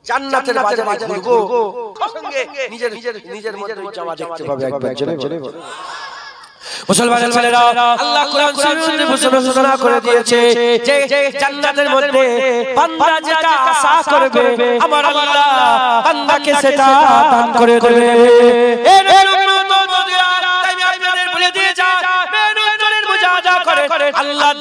জান্নাতের বাজারে ঘুরবো, সঙ্গে নিজের মধ্যে জামা দেখতে পাবে একবার জোরে বলো। মুসলমানের ছেলেরা, আল্লাহ কোরআন শরীফে ঘোষণা করে দিয়েছে যে জান্নাতের মধ্যে বান্দা যেটা আশা করবে আমার আল্লাহ বান্দাকে সেটা দান করে দেবে। এর উম্মত নবীরা, তাই আমি আপনাদের বলে দিয়ে যাই, মেহনতের মুজাহাদা করে আল্লাহর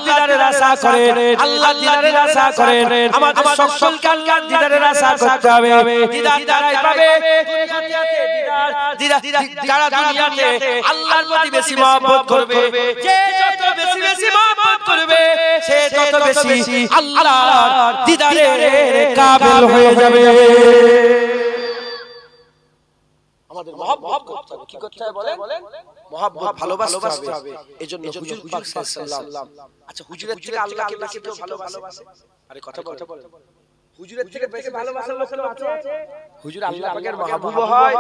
দিদারের আশা করে, আল্লাহর দিদারের আশা করে। আমাদের সকলকে আল্লাহর দিদারের আশা করতে হবে। দিদার দ্বারাই পাবে যারা দুনিয়াতে আল্লাহর প্রতি বেশি মহব্বত করবে, যে যত বেশি মহব্বত করবে সে তত বেশি আল্লাহর দিদারের কাবিল হয়ে যাবে। আমাদের মহব্বত করতে হবে। কি করতে হবে বলেন? মহব্বত, ভালোবাসতে হবে। এজন্য হুজুর পাক সাল্লাল্লাহু আলাইহি ওয়াসাল্লাম, আচ্ছা হুজুরের থেকে আল্লাহকে বেশি কেউ ভালোবাসে? আরে কথা বলেন, হুজুরের থেকে বেশি ভালোবাসার লোক আছে? হুজুর আল্লাহ পাকের মাহবুব হয়,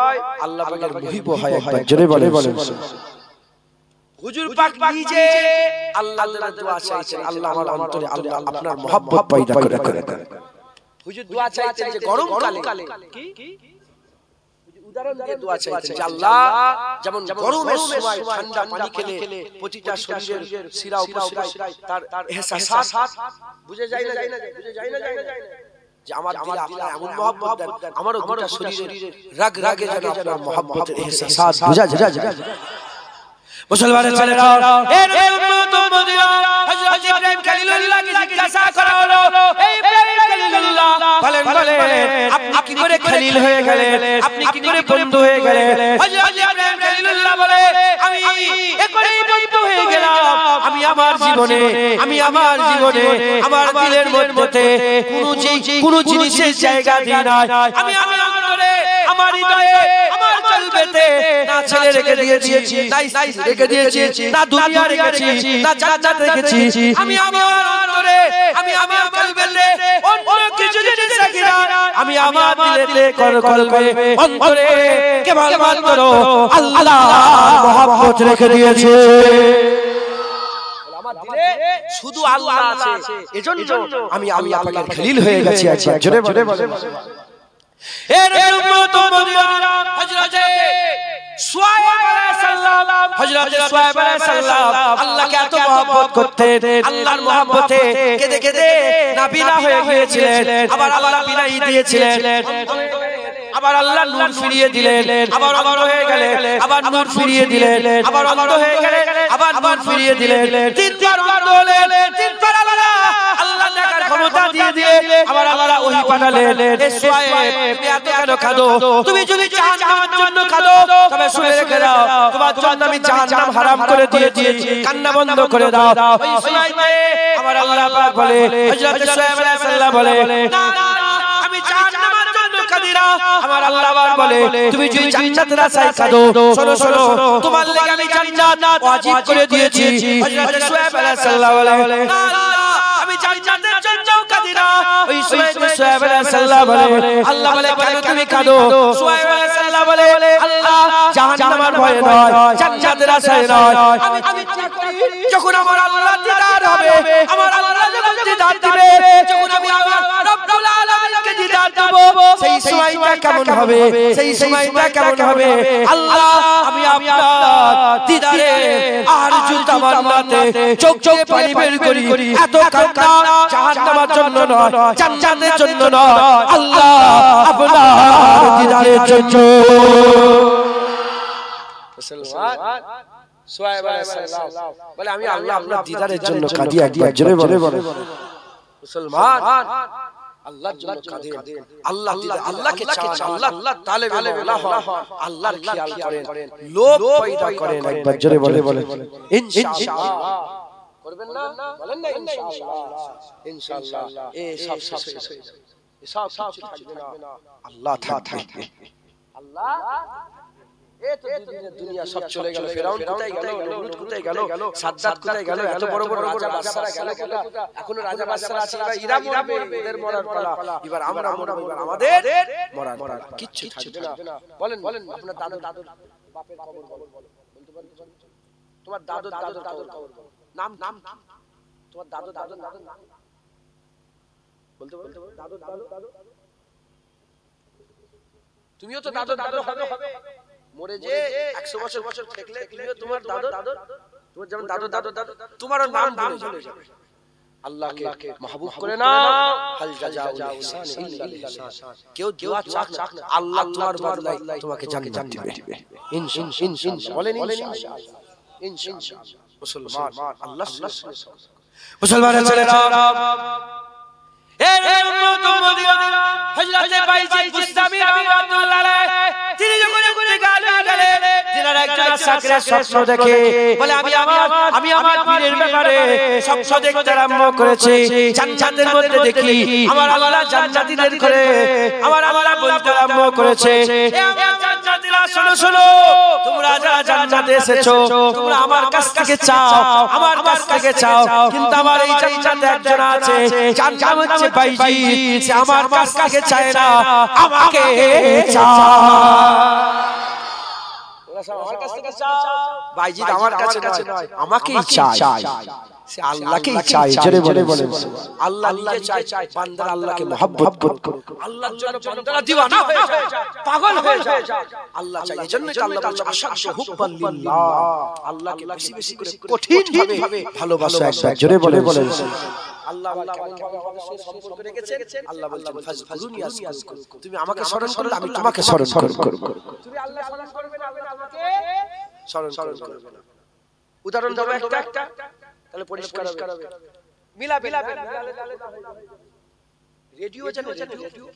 আল্লাহ পাকের মুহিব হয়। একবার জোরে বলেন। হুজুর পাক নিজে আল্লাহর দোয়া চাইছেন, আল্লাহ আমার অন্তরে আল্লাহ আপনার মহব্বত পয়দা করে দেন। হুজুর দোয়া চাইছেন যে গরমকালে কি উদাহরণ দিয়ে দোয়া চাইছেন যে আল্লাহ যেমন গরমের সময় ঠান্ডা পানি খেলে প্রতিটা শরীরের শিরা উপশিরায় তার এহসাস বুঝে যায় না যে আমার দিলে আপনার এমন মহব্বত দেন, আমারও গোটা শরীরের রাগে যেন আপনার মহব্বতের এহসাস বুঝা যায়। মুসলমানের ছেলেরা, এর উম্মত উম্মতিরা, হযরত ইব্রাহিম খলিলুল্লাহকে জিজ্ঞাসা করা হলো, এই ইব্রাহিম খলিলুল্লাহ বলেন আপনি কি করে খলিল হয়ে গেলেন, আপনি কি করে বন্ধু হয়ে গেলেন? হযরত ইব্রাহিম খলিলুল্লাহ বলে, আমি একই বন্ধু হয়ে গেলাম। আমি আমার জীবনে আমার দিলের মধ্যে কোনো জিনিসের জায়গা দিই নাই। আমি আমার অন্তরে, আমার হৃদয়ে, আমার কলবেতে না ছেলে রেখে দিয়েছি, না স্ত্রী রেখে দিয়েছি, না দুনিয়া রেখেছি, না জান্নাত রেখেছি। আমি আমার অন্তরে, আমি আমার কলবেতে অন্য কিছু জিনিস রাখি না। আমি আমার দিলেতে কলবে অন্তরে কেবলমাত্র আল্লাহর মহব্বত রেখে দিয়েছি। আমার দিলে শুধু আল্লাহ আছে, এজন্য আমি আল্লাহ পাকের খলিল হয়ে গেছি। একবার জোরে বলেন। এর উম্মত উম্মতিরা, হযরত শুআয়ব আলাইহিস সালাম আল্লাহকে এত মহব্বত করতেন, আল্লাহর মহব্বতে কেঁদে কেঁদে নাবিনা হয়ে গিয়েছিলেন। আবার আল্লাহ বিনাই দিয়েছিলেন, আবার আল্লাহ নূর ফিরিয়ে দিলেন, আবার অন্ধ হয়ে গেলেন, আবার নূর ফিরিয়ে দিলেন, আবার অন্ধ হয়ে গেলেন, আবার নূর ফিরিয়ে দিলেন। তিনবার অন্ধ হলেন, তিনবার আল্লাহ দেখার ক্ষমতা দিয়ে আবার আল্লাহ ওহী পাঠালেন, এ শুআয়ব তুমি এত কেন কাঁদো? তুমি যদি জাহান্নামের জন্য কাঁদো তবে শুনে রেখে দাও, তোমার জন্য আমি জাহান্নাম হারাম করে দিয়েছি, কান্না বন্ধ করে দাও। ওই শুআয়বকে আমার আল্লাহ পাক বলে, হযরত শুআয়ব আলাইহিস সালাম বলে, না আমি জাহান্নামের জন্য কাঁদি না। আমার আল্লাহ পাক বলে, তুমি যদি জান্নাতের আশায় কাঁদো, শোনো তোমার লাগি আমি জান্নাত ওয়াজিব করে দিয়েছি। হযরত শুআয়ব আলাইহিস সালাম বলে, না আমি জান্নাতের জন্য কাঁদি না। ওই শুআয়ব আলাইহিস সালাম বলে, আল্লাহ বলে কেন তুমি কাঁদো? শুআয়ব আলাইহিস সালাম বলে, আল্লাহ জাহান্নামের ভয়ে নয়, জান্নাতের আশায় নয়, আমি যখন আমার আল্লাহ দিদার হবে, আমার আল্লাহ যখন দিদার দিবে, যখন আমি আমার রব্বুল আলামিনকে দিদার দেব, সেই সময়টা কেমন হবে, সেই সময়টা কেমন হবে? আল্লাহ আমি আপনার দিদারে আরজু তামান্নাতে চোখ পানি বের করি, এত কান্না জাহান্নামের জন্য নয়, জান্নাতের জন্য নয়, আল্লাহ আপনার দিদারের জন্য। মুসলমান শুআয়ব আলাইহিস সালাম বলে, আমি আল্লাহ আপনার দিদারের জন্য কাঁদি। একবার জোরে বলে। মুসলমান আল্লাহর জন্য কাঁদেন, আল্লাহকে চান, আল্লাহ তালেবে মাওলা হন, আল্লাহর খেয়াল করেন, লোভ পয়দা করেন। একবার জোরে বলে ইনশাআল্লাহ। করবেন না? বলেন না ইনশাআল্লাহ। এই সব সব থাকবে না, আল্লাহ থাকবে। আল্লাহ দুনিয়া সব চলে গেল, ফেরাউন কোথায় গেল, নমরুদ কোথায় গেল, সাদ্দাত কোথায় গেল, এত বড় বড় রাজা বাদশারা গেল কোথায়? এখনো রাজা বাদশারা আছে, এরা মরবে, এদের মরার পালা, এবার আমরা মরব, এবার আমাদের মরার পালা। কিচ্ছু থাকবে না। বলেন আপনার দাদুর বাপের কবর বলেন, বলতে পারেন? তোমার দাদুর কবর নাম তোমার দাদুর নাম বলতে বলতে দাদু দাদু দাদু, তুমিও তো দাদু দাদু হবে, মরে যে 100 বছর বছর থাকলে তুমিও তোমার দাদু দাদু, তোমার যেমন দাদু দাদু দাদু তোমারও নাম ভুলে যাবে। আল্লাহকে মাহবুব করে না, হাল জাযাউল ইহসান ইল্লাল ইহসান। কেউ দোয়া চাক না, আল্লাহ তোমার বদলায় তোমাকে জান্নাত দিবে ইনশাআল্লাহ। বলেন ইনশাআল্লাহ, ইনশাআল্লাহ। মুসলমান আল্লাহ মুসলমানের ছেলেরা, এই উম্মত উম্মদিয়া, হযরতে বাইজিদ বুস্তামি রাহমাতুল্লাহ আলাইহি, তিনি যখন গেলেন, তিনার একজন সাকরে স্বপ্ন দেখে বলে আমি আমার পীরের ব্যাপারে স্বপ্ন দেখতে আরম্ভ করেছি। জান্নাতের মধ্যে দেখি আমার আল্লাহ জান্নাতীদের করে আমার আল্লাহ বলতে আরম্ভ করেছে, এ আমার জান্নাতীরা শোনো শোনো, তোমরা যারা জান্নাতে এসেছো তোমরা আমার কাছ থেকে চাও, আমার কাছ থেকে চাও, কিন্তু আমার এই জান্নাতে একজন আছে যার নাম হচ্ছে বাইজিদ, সে আমার কাছ থেকে চায় না, আমাকে চায়। আমার কাছ থেকে চাও, বাইজিদ আমার কাছে নয়, আমাকেই চায়, সে আল্লাহকেই চায়। জোরে বলে বলেন আল্লাহ নিজে চায় বান্দারা আল্লাহকে মহব্বত করুক, আল্লাহর জন্য বান্দারা দিওয়ানা হয়ে যায়, পাগল হয়ে যায়। আল্লাহ চায়, এজন্যই আল্লাহ বলছে আশাদু হুব্বান লিল্লাহ, আল্লাহকে বেশি বেশি করে কঠিন ভাবে ভালোবাসা একবার। জোরে বলে বলেন আল্লাহ কেমন ভাবে আমাদের সাথে সম্পর্ক রেখেছেন। আল্লাহ বলছেন ফাজকুরুনি আযকুরকুম, তুমি আমাকে স্মরণ করলে আমি তোমাকে স্মরণ করব। তুমি আল্লাহ স্মরণ করবে না, আমি তোমাকে স্মরণ করব না। উদাহরণ দেব একটা, তাহলে পরিষ্কার হবে। মিলাবে রেডিও জানো, রেডিও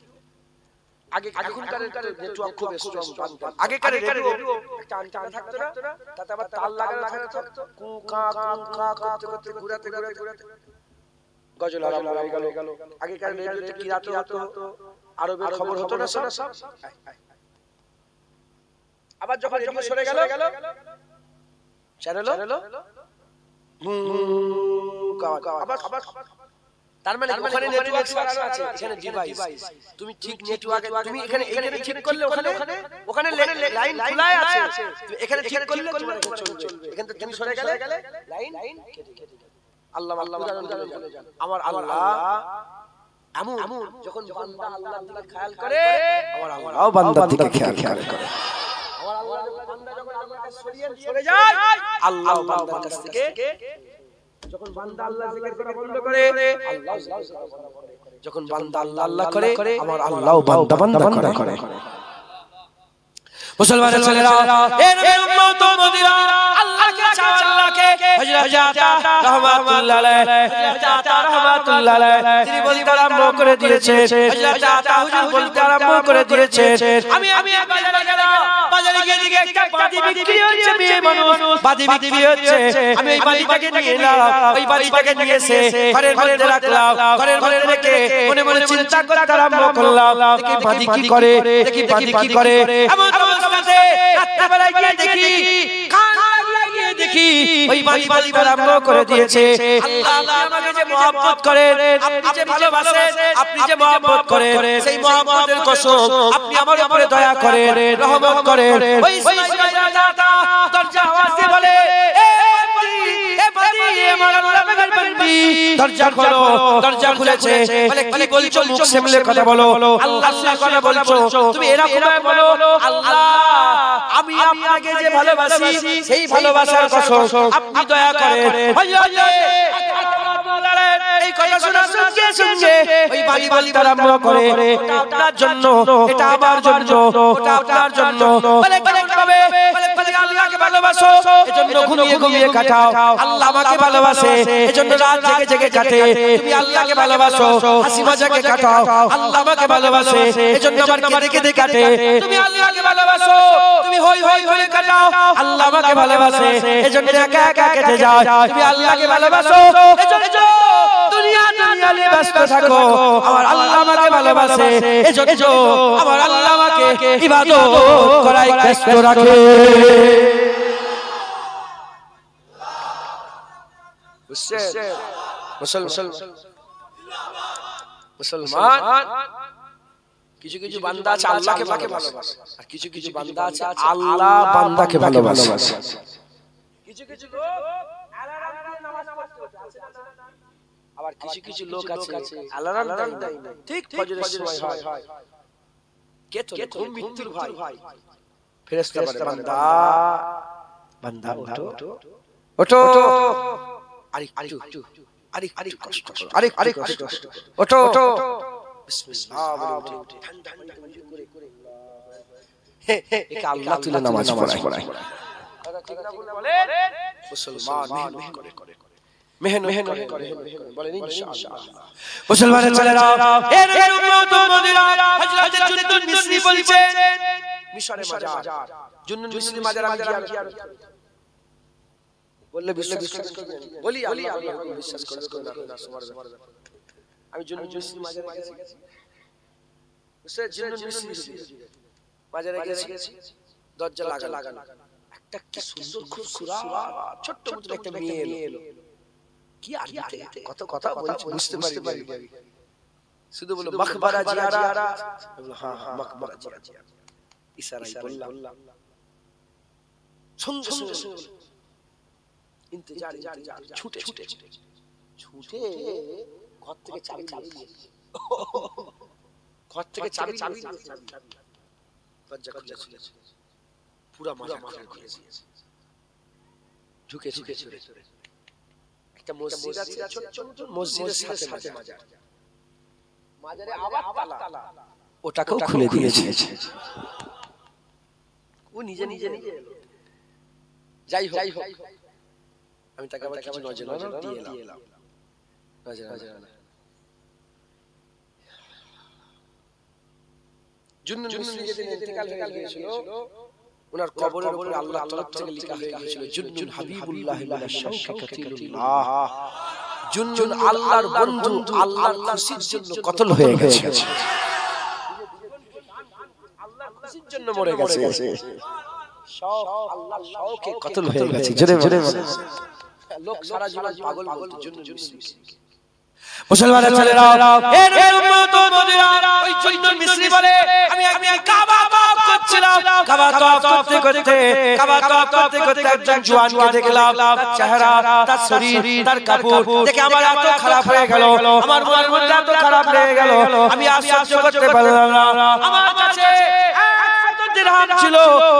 আগে এখনকার নেটওয়ার্ক খুব স্ট্রং, আগেকার রেডিও একটা আন্টেনা থাকতো না, তাতে আবার তার লাগানো থাকতো, কু কা করতে করতে ঘুরাতে গজল আরম্ভ হয়ে গেল। আগেকার রেডিওতে কি রাতে হতো, আরবের খবর হতো না সব। আবার যখন রেডিও সরে গেল, চ্যানেল আবার, তার মানে ওখানে নেটওয়ার্ক সারানো আছে, এখানে ডিভাইস। তুমি ঠিক নেটওয়ার্ক, তুমি এখানে ঠিক করলে ওখানে লাইন খোলাই আছে, এখানে ঠিক করলে তোমার চলবে। এখান থেকে তুমি সরে গেলে লাইন কেটে গেল। আল্লাহ আমার আল্লাহ এমন, যখন বান্দা আল্লাহর দিকে খেয়াল করে, আমার আল্লাহও বান্দার দিকে খেয়াল করে। আমার আল্লাহ বান্দা যখন আল্লাহর কাছে সরে যায়, আল্লাহ বান্দার কাছ থেকে, যখন বান্দা আল্লাহ জিকির করা বন্ধ করে, আল্লাহ যখন বান্দা আল্লাহ আল্লাহ করে, আমার আল্লাহও বান্দা করে। মুসলমানের ছেলেরা, এর উম্মত উম্মদিরা, আল্লাহকে চাও, আল্লাহকে। হযরত আতা রাহমাতুল্লাহ আলাইহি তিনি বলতে আরম্ভ করে দিয়েছেন, হযরত আতা হুজুর বলতে আরম্ভ করে দিয়েছেন, আমি বাজারে গেলাম, বাজারে গিয়ে দেখি একটা বাদি বিক্রি হচ্ছে, মেয়ে মানুষ বাদি বিক্রি হচ্ছে। আমি ওই বাদিটাকে নিয়ে এলাম, ওই বাদিটাকে নিয়ে এসে ঘরের মধ্যে রাখলাম। ঘরের মধ্যে রেখে মনে মনে চিন্তা করতে আরম্ভ করলাম, দেখি বাদি কি করে, দেখি বাদি কি করে। এমন অবস্থাতে রাত্রিবেলায় গিয়ে দেখি ওই বাদি আরম্ভ করে দিয়েছে। আল্লাহ আমাকে যে মহব্বত করেন, আপনি যে ভালোবাসেন, আপনি যে মহব্বত করেন, সেই মহব্বতের কসম আপনি আমার উপরে দয়া করেন, রহমত করেন। ওই দরজা আওয়াজে বলে, দরজা খোলো। দরজা খুলেছে, বলে কি বলছো, মুখ সামলে কথা বলো, আল্লাহর কথা বলছো, তুমি এরকম বলো, আল্লাহ আমি আপনাকে যে ভালোবাসি, সেই ভালোবাসার কসম আপনি দয়া করেন। এই কথা শোনার সঙ্গে সঙ্গে ওই বাড়ি বলতে আরম্ভ করে, এটা আপনার জন্য, এটা আমার জন্য, ওটা আপনার জন্য। বলে আল্লাহকে ভালোবাসো, এজন্য ঘুমিয়ে কাটাও। আল্লাহ আমাকে ভালোবাসে, এজন্য রাত জেগে জেগে কাটে। তুমি আল্লাহকে ভালোবাসো, হাসি মজাকে কাটাও। আল্লাহ আমাকে ভালোবাসে, এজন্য আমার কেঁদে কাটে। তুমি আল্লাহকে ভালোবাসো, তুমি হই হই করে কাটাও। আল্লাহ আমাকে ভালোবাসে, এজন্য একা একা কেটে যায়। তুমি আল্লাহকে ভালোবাসো, এজন্য দুনিয়াতে ব্যস্ত থাকো। আমার আল্লাহ আমাকে ভালোবাসে, এজন্য আমার আল্লাহ আমাকে ইবাদত করায় ব্যস্ত রাখে। মুসলমান কিছু কিছু বান্দা আছে আল্লাহকে ভালোবাসে, আর কিছু কিছু বান্দা আছে আল্লাহ বান্দাকে ভালোবাসে। কিছু কিছু লোক আবার কিছু কিছু লোক আছে অ্যালার্ম দেয় না, ঠিক ফজরের সময় হয়, কে তো ঘুম মৃত্যুর ভাই, ফেরেশতা বলে বান্দা বান্দা ওঠো ওঠো, আরে কষ্ট আরে কষ্ট, ওঠো ওঠো, বিসমিল্লাহ বলে উঠে একে আল্লাহ তুলে নামাজ পড়ায়। ঠিক না বলে মুসলমান মেহনত করে বলেন ইনশাআল্লাহ। মুসলমানের ছেলেরা, এ নবীর উম্মত উম্মতিরা, হযরত জুন্নুন মিসরি বলছে মিশরে মাজার, জুন্নুন মিসরি মাজার আমি জিয়ারত বললে বিশ্বাস করবেন? বলি আল্লাহ বিশ্বাস করে না সুবহানাল্লাহ। আমি জুন্নুন মিসরি মাজারে গেছি, বুঝছেন? জুন্নুন মিসরি মাজারে গেছি, দরজা লাগানো, একটা কি সুন্দর খুবসুরত ছোট্ট মতো একটা মেয়ে এলো, কি আরবিতে কত কথা বলছে বুঝতে পারি, শুধু বলো মাকবারা জিয়ারা, হ্যাঁ মাকবারা জিয়ারা, ইশারায় বললাম সঙ্গে ইন্তজার ছুটে ঘর থেকে চাবি দরজা খুলেছে, পুরা মাজার খুলে দিয়েছে, ঢুকে একটা মসজিদ আছে, ছোট মসজিদের সাথে মাজারে আবার তালা, ওটাকেও খুলে দিয়েছে। ও নিজে এলো, যাই হোক আমি তাকে আবার কিছু নজর দিয়ে এলাম, জুন্নুন মিসরি যেদিন ইন্তেকাল হয়ে গিয়েছিল, ওনার কবরের উপরে আল্লাহর তরফ থেকে লেখা হয়ে গিয়েছিল জুন্নুন হাবিবুল্লাহ মিনাশ শাওকি কাতিলুল্লাহ, জুন্নুন আল্লাহর বন্ধু, আল্লাহর খুশির জন্য কতল হয়ে গেছে, আল্লাহর খুশির জন্য মরে গেছে, শওক আল্লাহর শওকে কতল হয়ে গেছে। জোরে বলে লোক সারা জীবন পাগল বলতো জুন্নুন মিসরি। মুসলমানের ছেলেরা, এ নবীর উম্মত উম্মতিরা, ওই জুন্নুন মিসরি বলে আমি কাবা তওয়াফ করছিলাম, কাবা তওয়াফ করতে একজন জওয়ানকে দেখলাম, তার চেহারা, তার শরীর, তার কাপড় দেখে আমার এত খারাপ হয়ে গেল, আমার মনের মধ্যে এত খারাপ লেগে গেল, আমি আর সহ্য করতে পারলাম না। আমার কাছে 100 দিরহাম ছিল,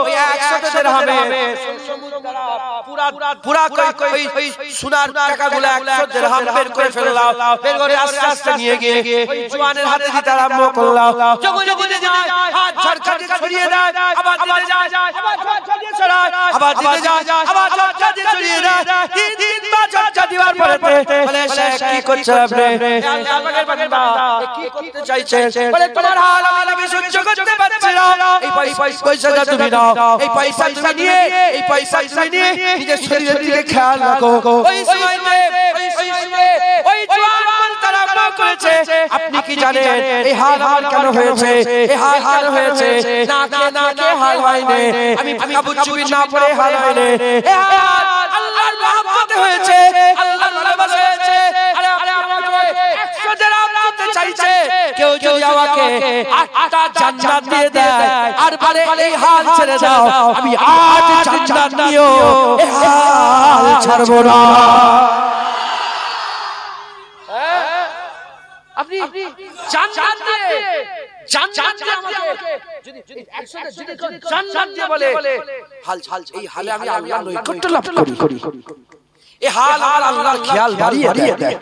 ওই 100 দিরহামে পুরা ওই সোনার টাকাগুলো 100 দিরহাম বের করে ফেললাম, বের করে আস্তে আস্তে নিয়ে গিয়ে ওই জওয়ানের হাতে দিতে আরম্ভ করলাম। যখন যায় হাত ঝরঝরে ছড়িয়ে দেয়, আবার দিতে যায় আবার ঝরঝরে ছড়ায়, আবার দিতে যায় আবার ঝরঝরে ছড়িয়ে দেয়, তিনবার ঝরঝরে দেওয়ার পরে বলে শেখ কি করছে আপনি? আল্লাহ পাকের বান্দা কি করতে চাইছে? বলে তোমার হাল আমি সহ্য করতে পারছি না, এই পয়সাটা তুমি নাও, এই পয়সা তুমি নিয়ে নিজের শরীরের দিকে খেয়াল রাখো। ওই সময় ওই জওয়ান বলতে আরম্ভ করেছে, আপনি কি জানেন এই হাল আমার কেন হয়েছে? এই হাল হয়েছে না খেয়ে হাল হয়নি, আমি কাবু চুবি না পড়ে হাল হয়নি, এই হাল আল্লাহর মহব্বতে হয়েছে, আল্লাহর ভালোবাসা হয়েছে। আরে আমাকে 100 দিরহাম দিতে চাইছে, কেউ যদি আমাকে 8টা জান্নাত দিয়ে দেয় আর বলে এই হাল ছেড়ে দাও, আমি 8 জান্নাত নিয়েও এই হাল ছাড়বো না। আপনি জান্নাত দিয়ে আমাকে যদি 100 যদি জান্নাত দিয়ে বলে হাল এই হালে আমি আল্লাহর নৈকট্য লাভ করি, এই হাল আল্লাহর খেয়াল বাড়িয়ে দেয়,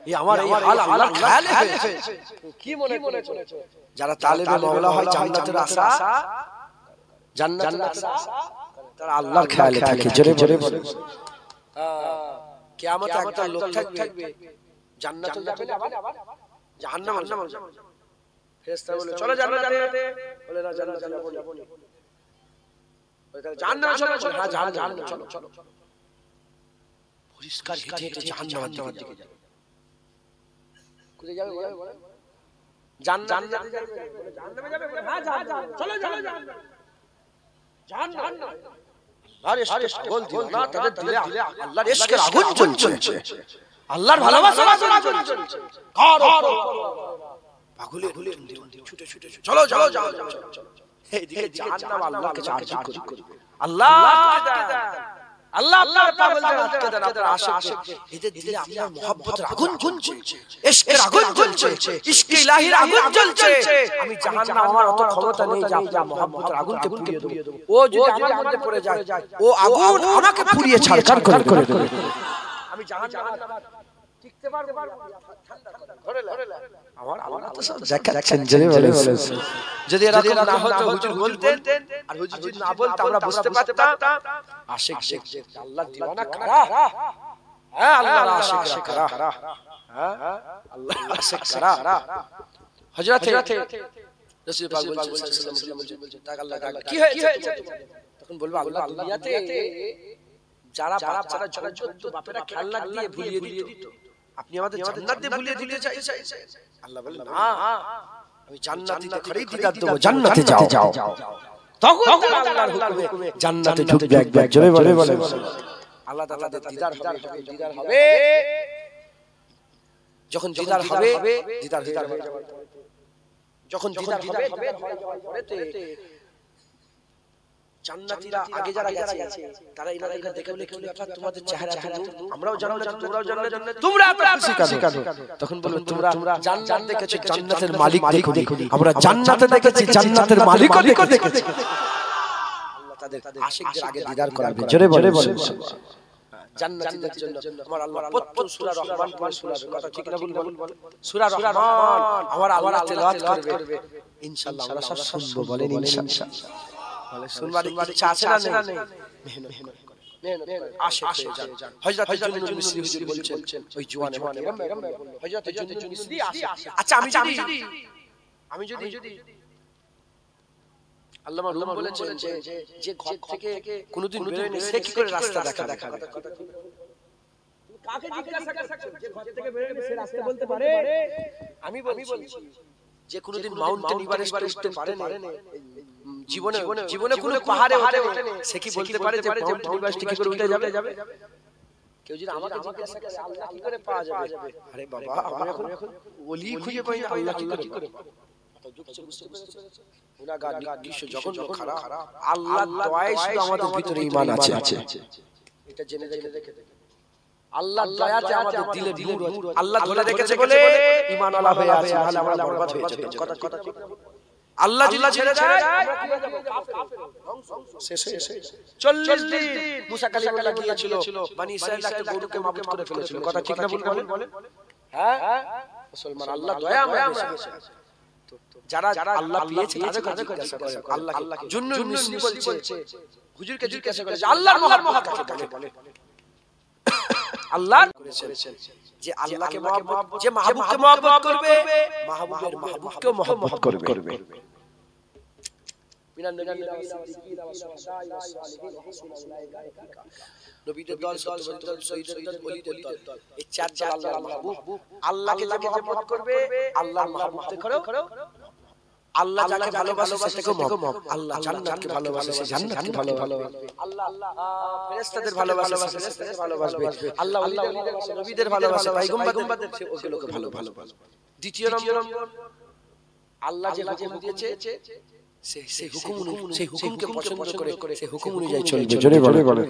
এই আমার এই হাল আল্লাহর খেয়ালে হয়েছে। কি মনে করেছো যারা তালেবে মাওলা হয় জান্নাতের আশা, জান্নাতের আশা তারা আল্লাহর খেয়ালে থাকে। জোরে বলে কিয়ামতে একটা লোক থাকবে জান্নাতে যাবে না, আবার জাহান্নামে যাবে। ফেরেশতা বলে চলো জান্নাতে, বলে না জান্নাতে যাব না, বলে জাহান্নামে চলো, হ্যাঁ জাহান্নামে চলো, পরিষ্কার হেঁটে জাহান্নামের দিকে যাবে। কোথায় যাবে বলে? জান্নাতে যাবে, বলে জাহান্নামে যাবে, বলে হ্যাঁ চলো জাহান্নাম। আরে পাগল দিও না, তাদের দিলে আল্লাহর ইশকের আগুন জ্বলছে, আল্লাহর ভালোবাসার আগুন জ্বলছে। পাগলে ছুটে চলো এইদিকে জাহান্নাম আল্লাহর কাছে আরজি করবে, আল্লাহ আল্লাহ আপনার পাগলদের আটকে দেন, আপনার আশিক এদের দিলে আপনার মহব্বতের আগুন জ্বলছে, ইশকের আগুন জ্বলছে, ইশকে ইলাহির আগুন জ্বলছে। আমি জাহান্নাম, আমার অত ক্ষমতা নেই যে আপনার মহব্বতের আগুনকে পুড়িয়ে দেব। ও যদি আমার মধ্যে পড়ে যায়, ও আগুন আমাকে পুড়িয়ে ছারখার করে দেবে। আমি জাহান্নাম টিকতে পারবো না। আমার আল্লাহ তো সব দেখাচ্ছেন, জেনে বলেছেন। যদি এরকম না হতো, হুজুর বলতেন, আর হুজুর যদি না বলতো আমরা বুঝতে পারতাম আশিক আল্লাহর দিওয়ানা কারা। হ্যাঁ, আল্লাহর আশিক কারা। হ্যাঁ, আল্লাহর আশিক কারা। হযরত রাসূল পাক বলছেন, তাক আল্লাহ কি হয়েছে? তখন বলবো আল্লাহ দুনিয়াতে যারা বাচ্চারা ছোট বাপেরা খেলনা দিয়ে ভুলিয়ে দিত, আপনি আমাদের জান্নাত দিয়ে ভুলিয়ে দিতে চাইছেন। আল্লাহ বলেন না, আমি জান্নাতীদের ঘরেই দিদার দেব, জান্নাতে যাও। তখন আল্লাহর হুকুমে জান্নাতে ঢুকবে একবার, জোরে বলে আল্লাহ তাআলাদের দিদার হবে। যখন দিদার হবে, দিদার হয়ে যাবে। যখন দিদার হবে পরেতে জান্নাতীরা আগে যারা গেছে তারা ইনাদেরকে দেখে বলে, কি ব্যাপার তোমাদের চেহারা আমরাও জান্নাত, তোমরাও জান্নাত, তোমরা এত খুশি কেন? তখন বলবেন, তোমরা জান্নাত দেখেছো, জান্নাতের মালিক দেখোনি, আমরা জান্নাতে দেখেছি, জান্নাতের মালিকও দেখেছি। আল্লাহ তাদের আশিকদের আগে দিদার করাবে, জোরে বলে জান্নাতীদের জন্য আমার আল্লাহ প্রত্যেক সূরা রহমান পড়ে শোনাবে, কথা ঠিক না বলুন? সূরা রহমান আমার আল্লাহ তেলাওয়াত করবে, ইনশাআল্লাহ আমরা সব শুনবো, বলেন ইনশাআল্লাহ। বলে শুনবার ইচ্ছা আছে না নেই? মেহনত করে আশিক হয়ে যান। হযরত জুনুন মিসরি হুজুর বলছেন, ওই জওয়ান হযরত জুনুন মিসরি আসে। আচ্ছা, আমি যদি আল্লামা রুম বলেছেন যে ঘর থেকে কোনোদিন বের হয়নি, সে কি করে রাস্তা দেখাবে? কাকে জিজ্ঞাসা করছেন যে ঘর থেকে বের হয়নি সে রাস্তা বলতে পারে? আমি বলছি যে কোনোদিন মাউন্টেন এভারেস্ট উঠতে পারেনি, জীবনে কোনো পাহাড়ে ওঠেনি, সে কি বলতে পারে যে মাউন্টেন এভারেস্ট কি করে উঠে যাবে? কেউ যদি আমাকে জিজ্ঞাসা করে আল্লাহ কি করে পাওয়া যাবে? আরে বাবা, আমি এখন ওলি খুঁজে পাই না, আল্লাহ কি করে পাবো? গুনাহগার নিকৃষ্ট জঘন্য খারাপ, আল্লাহর দয়ায় শুধু আমাদের ভিতরে ঈমান আছে। এটা জেনে দেখে আল্লাহর দয়াতে আমাদের দিলে নূর আছে। আল্লাহ ধরে রেখেছে বলে ঈমান ওয়ালা হয়ে আছে, নাহলে আমরা বরবাদ হয়ে যেতাম। কথা ঠিক। আল্লাহ যদি ছেড়ে দেয় শেষ 40 দিন মুসা কালিমুল্লাহ গিয়েছিল, বনি ইসরাঈলকে গরুকে মাবুদ করে ফেলেছিল, কথা ঠিক না বলেন? হ্যাঁ, মুসলমান আল্লাহ দয়া আমরা যারা আল্লাহ পেয়েছে তাদের কাছে জিজ্ঞাসা করে, আল্লাহকে জুন্নুন মিসরি বলছে, হুজুরকে জিজ্ঞাসা করে যে আল্লাহর মহব্বত কাকে বলে? আল্লাহ করেছেন যে আল্লাহকে মহব্বত, যে মাহবুবকে মহব্বত করবে, মাহবুবের মাহবুবকেও মহব্বত করবে। মিনান নবিয়্যিনা ওয়াস সিদ্দিকিনা ওয়াস শুহাদা'i ওয়াস সালিহিন ওয়া হাসুনা উলাইকা রাফিকা। নবীদের দল, সত্যবাদীদের দল, শহীদের দল, ওলিদের দল, এই চার দল আল্লাহর মাহবুব। আল্লাহকে যাকে মহব্বত করবে, আল্লাহর মাহবুব করো। আল্লাহ যাকে ভালোবাসে সেটাকে মহব্বত। আল্লাহ জান্নাতকে ভালোবাসে, সে জান্নাতকে ভালোবাসবে। আল্লাহ ফেরেশতাদের ভালোবাসে, ফেরেশতাদের ভালোবাসবে। আল্লাহ ওলিদের ভালোবাসে, নবীদের ভালোবাসে, পয়গম্বরদের ওগুলোকে ভালোবাসবে। দ্বিতীয় নম্বর, আল্লাহ যে হুকুম দিয়েছে সেই হুকুমকে পছন্দ করে সেই হুকুম অনুযায়ী চলবে, জোরে বলে।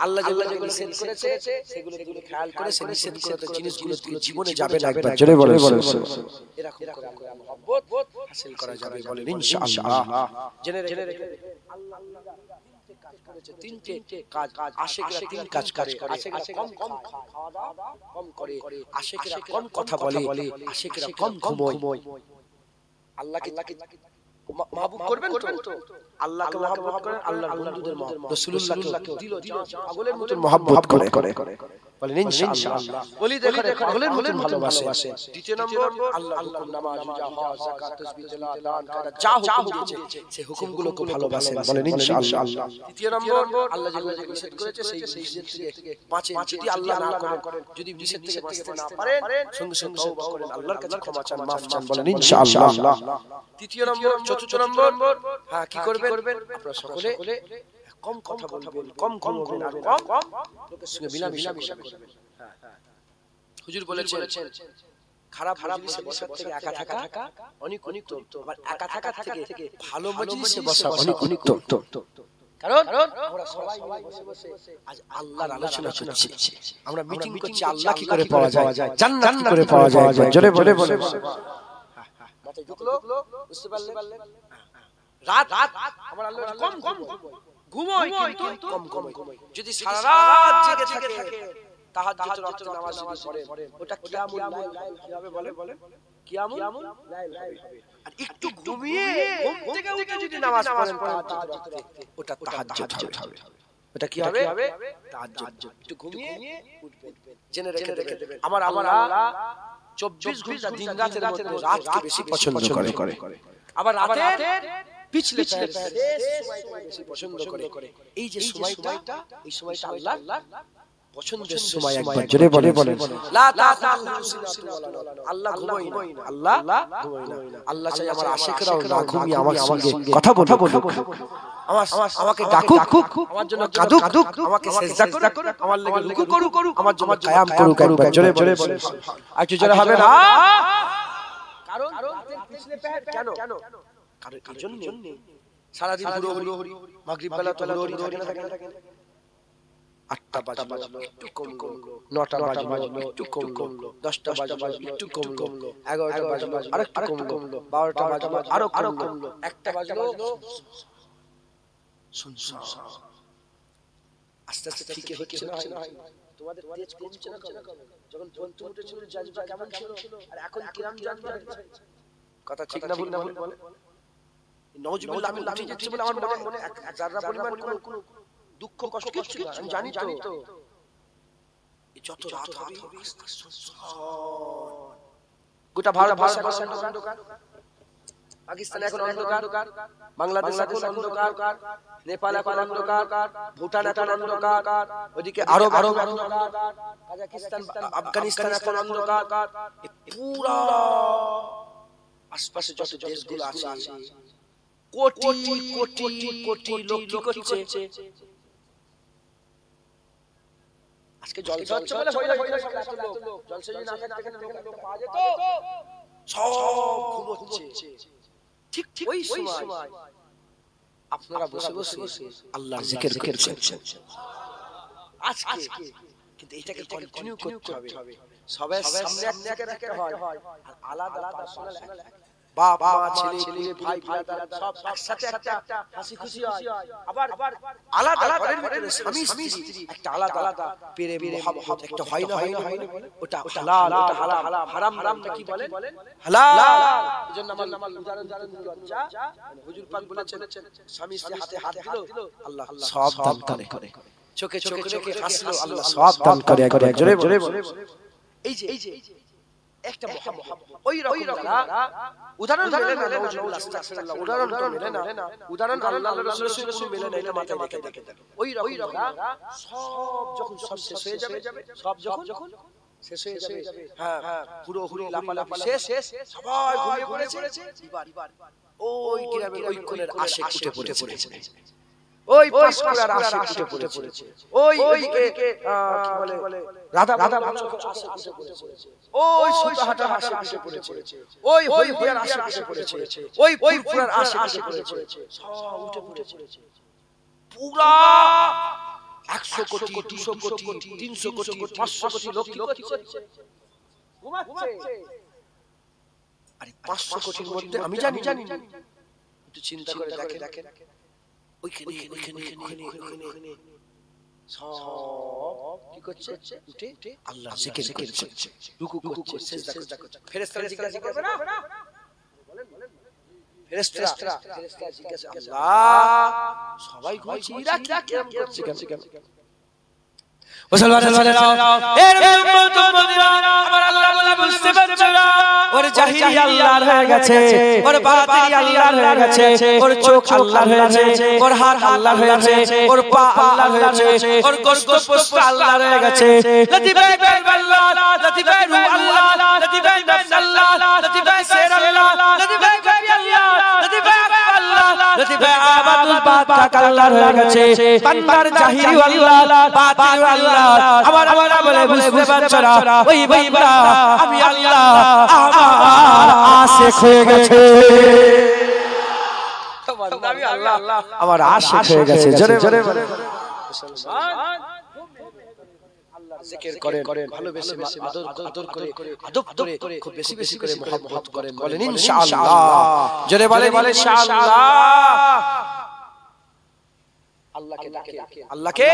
আল্লাহ যেগুলো নিষেধ করেছে সেগুলো খেয়াল করে সেই নিষেধ করা জিনিসগুলো জীবনে যাবে না, একবার জোরে বলে। এরকম করে মহব্বত হাসিল করা যাবে, বলেন ইনশাআল্লাহ। জেনে রেখে আল্লাহ কাজ করেছে, তিনটে কাজ। আশিকরা তিন কাজ করে। আশিকরা কম খাওয়া দাওয়া কম করে, আশিকরা কম কথা বলে, আশিকরা কম ঘুমোয়। আল্লাহকে মাহবুব করবেন তো, আল্লাহকে মহব্বত করেন, আল্লাহর বন্ধুদের মহব্বত, রাসূলুল্লাহকে দিল পাগলের মত মহব্বত করে, বলেন ইনশাআল্লাহ। বলি দেখে পাগলের মত ভালোবাসে। দ্বিতীয় নম্বর, আল্লাহর হুকুম, নামাজ, রোজা, হজ, যাকাত, তাসবিহ, তেলাওয়াত, দান করা, যা হুকুম দিয়েছে সেই হুকুমগুলোকে ভালোবাসেন, বলেন ইনশাআল্লাহ। তৃতীয় নম্বর, আল্লাহ যেগুলো নিষেধ করেছে সেই নিষেধ থেকে বাঁচেন। যদি আল্লাহ না করেন, যদি নিষেধ থেকে বাঁচতে না পারেন, সঙ্গে সঙ্গে তওবা করেন, আল্লাহর কাছে ক্ষমা চান, মাফ চান, বলেন ইনশাআল্লাহ। তৃতীয় নম্বর, চতুর্থ নম্বর, হ্যাঁ কি করবেন? আপনারা সকলে কম কথা বলবেন, কম ঘুমাবেন, আর কম লোকের সঙ্গে মিলামিশা করবেন। হুজুর বলেছেন খারাপ মজলিসে বসার থেকে একা থাকা অনেক উত্তম, আবার একা থাকার থেকে ভালো মজলিসে বসা অনেক উত্তম। কারণ আমরা সবাই বসে বসে আজ আল্লাহর আলোচনা করছি, আমরা মিটিং করছি আল্লাহ কি করে পাওয়া যায়, জান্নাত কি করে পাওয়া যায়। জোরে বলে বলে মাথায় ঢুকলো, বুঝতে পারলেন? রাত আমার আল্লাহ কম কম ঘুমোই, কিন্তু কম কম ঘুমোই। যদি সারা রাত জেগে থাকে তাহাজ্জুদ রাতে নামাজ পড়ে, ওটা কিয়ামুল লাইল কিভাবে বলে? কিয়ামুল লাইল হবে। আর একটু ঘুমিয়ে ঘুম থেকে উঠে যদি নামাজ পড়েন তাহাজ্জুদ রাতে, ওটা তাহাজ্জুদ হবে। ওটা কি হবে? তাহাজ্জুদ। একটু ঘুমিয়ে উঠবেন, জেনে রেখে দেবেন আমার আল্লাহ 24 ঘন্টা দিন রাতের মধ্যে রাতকে বেশি পছন্দ করে, আবার রাতের পিছলে বেশি পছন্দ করে। এই যে সময়টা, এই সময়টা আল্লাহ পছন্দের সময়। একবার জোরে বলে বলে লা তাখুযু সিনাতুন ওয়ালা নাওম। আল্লাহ ঘুমায় না, আল্লাহ ঘুমায় না। আল্লাহ চাই আমার আশিকরাও না ঘুমিয়ে আমার সঙ্গে কথা বলুক, আমাকে ডাকুক, আমার জন্য কাঁদুক, আমাকে সিজদা করুক, আমার লাগি রুকু করুক, আমার জন্য কিয়াম করুক। একবার জোরে বলে বলে আর কি জোরে হবে না? কারণ পিছলে পেট কেন? কারণ এই জন্য সারা দিন হুড়োহুড়ি, মাগরিব বেলা তো হুড়োহুড়ি থাকে না। 8টা বাজলো একটু কমলো, 9টা বাজলো একটু কমলো, 10টা বাজলো একটু কমলো, 11টা বাজলো আরেকটু কমলো, 12টা বাজলো আরো কমলো, 1টা বাজলো শুনছো। আস্তে আস্তে ঠিক হচ্ছে না? তোমাদের তেজ কমছে না? যখন বলতে উঠেছিল জাজবা কেমন ছিল, আর এখন কিরাম জাজবা হচ্ছে। কথা ঠিক না ভুল না বলে? নওজুবিল্লাহ আমি লাঠি যাচ্ছে বলে আমার মনে এক জাররা পরিমাণ কোনো দুঃখ কষ্ট কিছু না, আমি জানি তো। যত রাত হবে গোটা ভারতবর্ষ অন্ধকার, পাকিস্তান এখন অন্ধকার, বাংলাদেশ এখন অন্ধকার, নেপাল এখন অন্ধকার, ভুটান এখন অন্ধকার, ওদিকে আরব অন্ধকার, কাজাকিস্তান আফগানিস্তান এখন অন্ধকার। পুরা আশপাশে যত দেশগুলো আছে কোটি কোটি কোটি লোক কি করছে? আজকে জলসা হচ্ছে বলে হইলো জলসা যদি না থাকে এখানে লোক পাওয়া যেত, সব ঘুমোচ্ছে। ঠিক ওই সময় আপনারা বসে বসে আল্লাহর জিকির করছেন। আজকে কিন্তু এটাকে কন্টিনিউ করতে হবে। সবার সামনে একটাকে রাখতে হয়, আর আলাদা পার্সোনাল বাপ মা ছেলে ভাই ব্রাদার সব একসাথে একটা হাসি খুশি হয়। আবার আলাদা ঘরের ভিতরে স্বামী স্ত্রী একটা আলাদা প্রেম মহব্বত একটা হয় না? ওটা হালাল, ওটা হালাল। হারাম হারামটা কি বলেন? হালাল। এজন্য আমার উদাহরণ লজ্জা হুজুর পাক বলেছেন স্বামী স্ত্রী হাতে হাত দিল আল্লাহ সব দান করে, চোখে চোখে রেখে হাসলো আল্লাহ সব দান করে। একবার জোরে জোরে এই যে একটা মহব্বত ওই রকম উদাহরণ মেলে না, আস্তাগফিরুল্লাহ, উদাহরণ তো মেলে না, উদাহরণ আল্লাহর রাসূলের সাথে মেলে না, এটা মাথায় রেখে ওই রকম সব যখন সব শেষ হয়ে যাবে, সব যখন শেষ হয়ে যাবে, হ্যাঁ পুরো হুড়ি লাপালাপি শেষ, সবাই ঘুমিয়ে পড়েছে। এবার ওই গ্রামের ওই কোণের আশিক উঠে পড়েছে, ওই পাঁশকুড়ার আশিক উঠে পড়েছে, ওইদিকে কি বলে রাধা আশিক উঠে পড়েছে, ওই সুতাহাটার আশিক উঠে পড়েছে, ওই হরিপুরার আশিক উঠে পড়েছে, ওই ফুলপুরার আশিক উঠে পড়েছে, সব উঠে পড়েছে। পুরা 100 কোটি 200 কোটি 300 কোটি 500 কোটি লোক কি করছে? ঘুমাচ্ছে। আরে 500 কোটির মধ্যে আমি জানি একটু চিন্তা করে দেখেন ওইখানে সব কি করছে? উঠে আল্লাহর জিকির করছে, রুকু করছে, সিজদা করছে। ফেরেশতারা জিজ্ঞাসা করবে না? বলেন ফেরেশতারা জিজ্ঞাসা, আল্লাহ সবাই ঘুমাচ্ছে, এরা কেমন করছে কেন? মুসলমানেরা এর উম্মতরা আমার আল্লাহ বলে বুঝতে পারছো না, ওর জাহিরি আল্লাহর হয়ে গেছে, ওর বাতিনি আল্লাহর হয়ে গেছে, ওর চোখ আল্লাহর হয়েছে, ওর হাত আল্লাহর হয়েছে, ওর পা আল্লাহর হয়েছে, ওর গোশত পোস্ত আল্লাহর হয়ে গেছে। লতিফে কলব আল্লাহ, লতিফে রূহ আল্লাহ, লতিফে নফস আল্লাহ, লতিফে সির আল্লাহ, লতিফে কবি আল্লাহ, লতিফে আল্লাহ, লতিফে আবাদুল বাত আল্লাহর হয়ে গেছে। বান্দার জাহিরি আল্লাহ, বাতিনি আল্লাহ। আমার আল্লাহ বলে বুঝতে পারছো না, ওই বান্দা আমি আল্লাহ আমার আশিক হয়ে গেছে। আমি আল্লাহ আমার আশিক হয়ে গেছে জোরে জোরে জিকির করেন ভালোবেসে আদর করে আদব করে খুব বেশি বেশি করে মুহাব্বত করেন বলেন ইনশাআল্লাহ জোরে বলেন ইনশাআল্লাহ আল্লাহকে ডাকে আল্লাহকে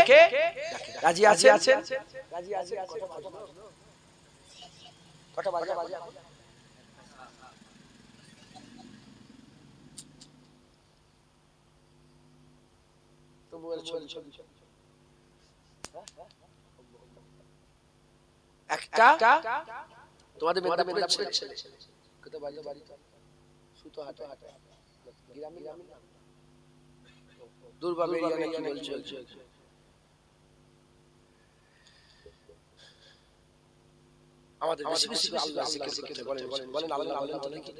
রাজি আছেন রাজি আছেন কটা বাজে তো বল চল একটা তোমাদের মেদিনীপুরের ছেলে কত বাজে বাড়ি সুতো হাতে গ্রামে দুর্ভাবে এরিয়া কি বলছে আমাদের বেশি বেশি আল্লাহ জিকির করতে বলেন আল্লাহ বলেন তো নাকি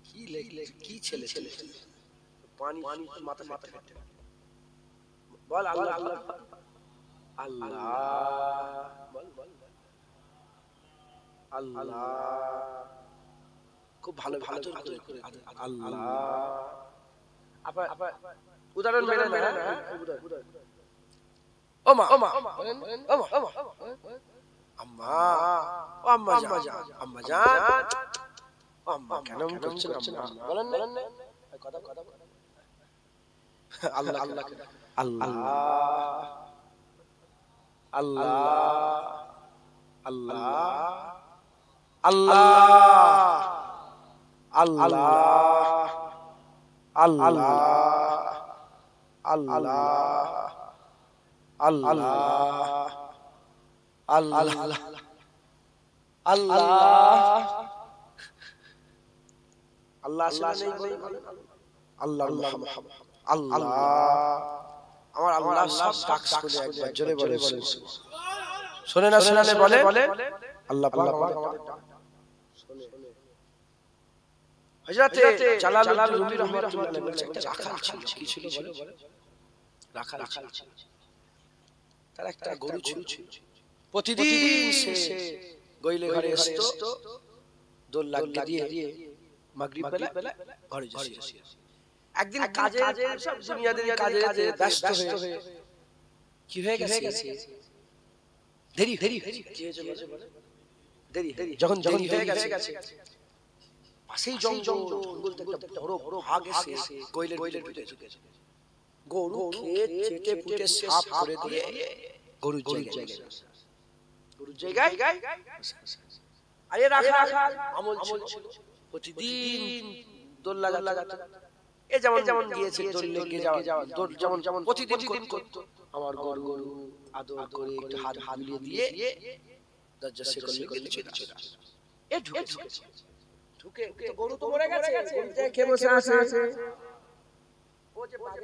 কি লেখ কি ছেলে পানি মাথা কাটে বল আল্লাহ আল্লাহ আল্লাহ বল আল্লাহ খুব ভালো ভালো করে আল্লাহ আপা উদাহরণ মেনে না ওমা আম্মা আম্মা জান আম্মা কেন করছেন বলেন না কথা আল্লাহ আল্লাহ আল্লাহ আল্লাহ আল্লাহ আল্লাহ আল্লাহ আল্লাহ আল্লাহ আল্লাহ আল্লাহ আল্লাহ আল্লাহ আল্লাহ আমার আল্লাহ সব ডাক শুনে একবার জোরে বলে শুনে না শুনে বলে আল্লাহ হযরত জালালউদ্দিন রুমি রাহমাতুল্লাহ বলেন একটা রাখাল ছিল কি ছিল বলে রাখাল ছিল তার একটা গরু ছিল প্রতিদিন সে গইলে ঘরে আসতো দোল লাগিয়ে দিয়ে মাগরিব বেলা ঘরে যেত একদিন কাজে সব দুনিয়াদের কাজে ব্যস্ত হয়ে কি হয়ে গেছে দেরি কি হয়েছে বলে দেরি যখন হয়ে গেছে পাশেই জঙ্গল থেকে একটা বড় ভাগ এসে গইলের ভিতরে ঢুকেছে গরু খেয়ে চেটে পুটে সাফ করে দিয়ে গরুর জায়গায় আরে রাখা আমল ছিল প্রতিদিন দোল লাগাতো এ যেমন গিয়েছে দোল লেগে যাওয়া দোল যেমন প্রতিদিন করতো আমার গরু আদর করে একটু হাত বুলিয়ে দিয়ে দরজা সে করলে চলে এ ঢুকে তো গরু তো মরে গেছে খেয়ে বসে আছে ও যে বাগের